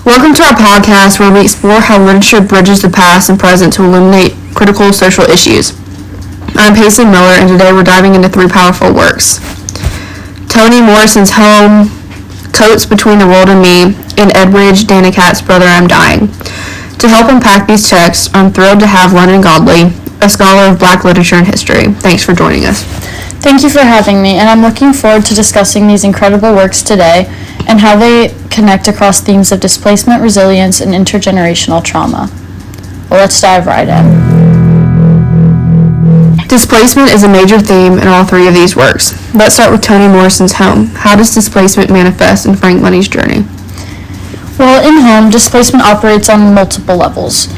Welcome to our podcast where we explore how literature bridges the past and present to illuminate critical social issues. I'm Paisley Miller, and today we're diving into three powerful works. Toni Morrison's Home, Coates Between the World and Me, and Edwidge Danicat's Brother, I'm Dying. To help unpack these texts, I'm thrilled to have Londyn Godley, a scholar of Black literature and history. Thanks for joining us. Thank you for having me, and I'm looking forward to discussing these incredible works today and how they connect across themes of displacement, resilience, and intergenerational trauma. Well, let's dive right in. Displacement is a major theme in all three of these works. Let's start with Toni Morrison's Home. How does displacement manifest in Frank Money's journey? Well, in Home, displacement operates on multiple levels.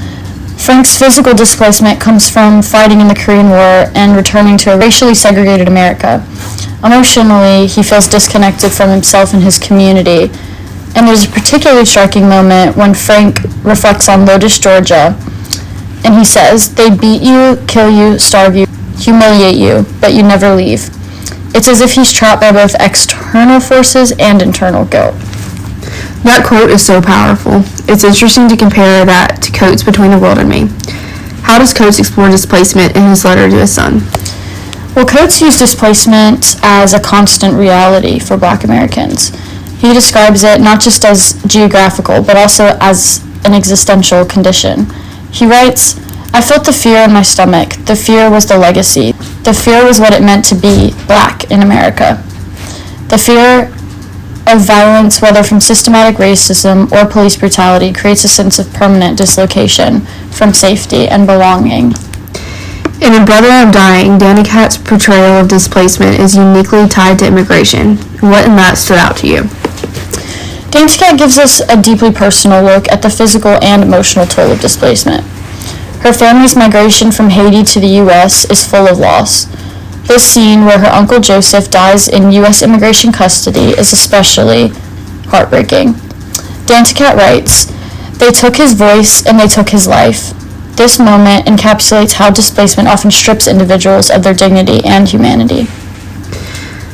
Frank's physical displacement comes from fighting in the Korean War and returning to a racially segregated America. Emotionally, he feels disconnected from himself and his community, and there's a particularly striking moment when Frank reflects on Lotus, Georgia, and he says, "They beat you, kill you, starve you, humiliate you, but you never leave." It's as if he's trapped by both external forces and internal guilt. That quote is so powerful. It's interesting to compare that to Coates Between the World and Me. How does Coates explore displacement in his letter to his son? Well, Coates used displacement as a constant reality for Black Americans. He describes it not just as geographical, but also as an existential condition. He writes, "I felt the fear in my stomach. The fear was the legacy. The fear was what it meant to be Black in America. The fear of violence, whether from systematic racism or police brutality, creates a sense of permanent dislocation from safety and belonging." And in Brother, I'm Dying, Danicat's portrayal of displacement is uniquely tied to immigration. What in that stood out to you? Danicat gives us a deeply personal look at the physical and emotional toll of displacement. Her family's migration from Haiti to the U.S. is full of loss. This scene where her uncle Joseph dies in U.S. immigration custody is especially heartbreaking. Danicat writes, "They took his voice and they took his life." This moment encapsulates how displacement often strips individuals of their dignity and humanity.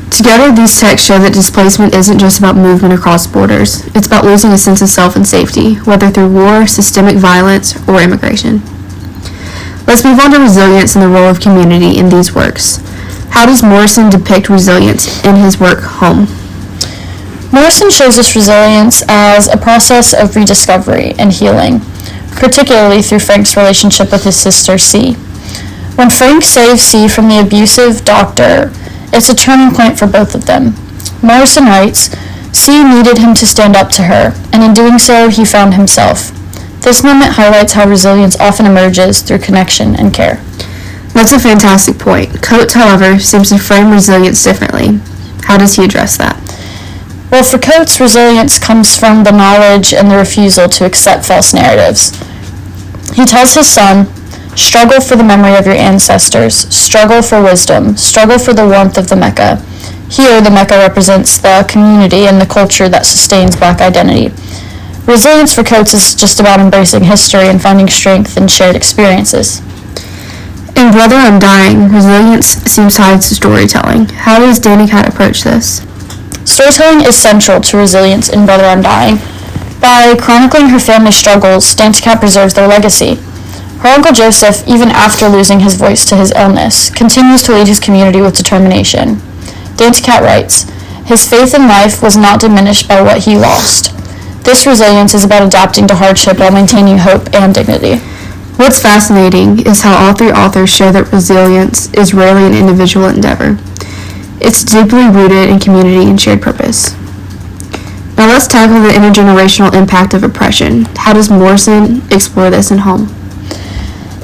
Together, these texts show that displacement isn't just about movement across borders. It's about losing a sense of self and safety, whether through war, systemic violence, or immigration. Let's move on to resilience and the role of community in these works. How does Morrison depict resilience in his work, Home? Morrison shows us resilience as a process of rediscovery and healing, particularly through Frank's relationship with his sister, C. When Frank saves C from the abusive doctor, it's a turning point for both of them. Morrison writes, "C needed him to stand up to her, and in doing so, he found himself." This moment highlights how resilience often emerges through connection and care. That's a fantastic point. Coates, however, seems to frame resilience differently. How does he address that? Well, for Coates, resilience comes from the knowledge and the refusal to accept false narratives. He tells his son, "Struggle for the memory of your ancestors, struggle for wisdom, struggle for the warmth of the Mecca." Here, the Mecca represents the community and the culture that sustains Black identity. Resilience for Coates is just about embracing history and finding strength in shared experiences. In Brother, I'm Dying, resilience seems tied to storytelling. How does Danicat approach this? Storytelling is central to resilience in Brother, I'm Dying. By chronicling her family's struggles, Danicat preserves their legacy. Her uncle Joseph, even after losing his voice to his illness, continues to lead his community with determination. Danicat writes, "His faith in life was not diminished by what he lost." This resilience is about adapting to hardship while maintaining hope and dignity. What's fascinating is how all three authors show that resilience is rarely an individual endeavor. It's deeply rooted in community and shared purpose. Now let's tackle the intergenerational impact of oppression. How does Morrison explore this in Home?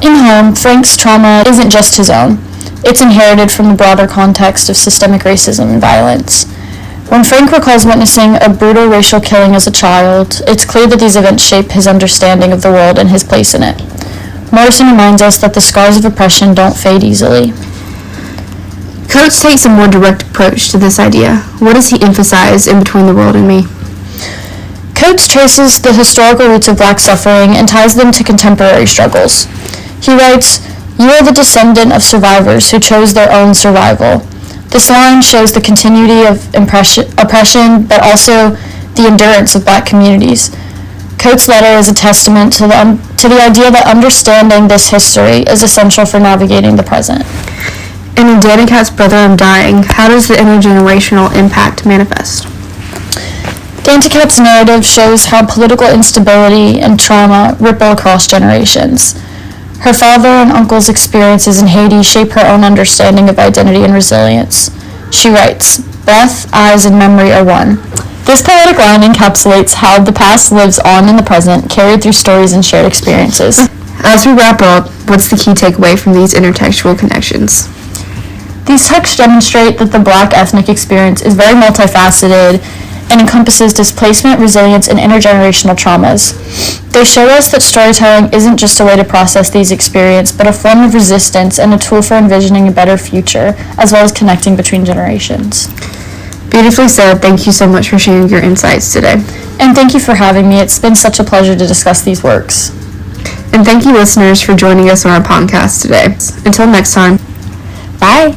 In Home, Frank's trauma isn't just his own. It's inherited from the broader context of systemic racism and violence. When Frank recalls witnessing a brutal racial killing as a child, it's clear that these events shape his understanding of the world and his place in it. Morrison reminds us that the scars of oppression don't fade easily. Coates takes a more direct approach to this idea. What does he emphasize in Between the World and Me? Coates traces the historical roots of Black suffering and ties them to contemporary struggles. He writes, "You are the descendant of survivors who chose their own survival." This line shows the continuity of oppression, but also the endurance of Black communities. Coates' letter is a testament to the idea that understanding this history is essential for navigating the present. And in Danicat's Brother I'm Dying, how does the intergenerational impact manifest? Danicat's narrative shows how political instability and trauma ripple across generations. Her father and uncle's experiences in Haiti shape her own understanding of identity and resilience. She writes, "Breath, eyes, and memory are one." This poetic line encapsulates how the past lives on in the present, carried through stories and shared experiences. As we wrap up, what's the key takeaway from these intertextual connections? These texts demonstrate that the Black ethnic experience is very multifaceted and encompasses displacement, resilience, and intergenerational traumas. They show us that storytelling isn't just a way to process these experiences, but a form of resistance and a tool for envisioning a better future, as well as connecting between generations. Beautifully said. Thank you so much for sharing your insights today. And thank you for having me. It's been such a pleasure to discuss these works. And thank you, listeners, for joining us on our podcast today. Until next time. Bye.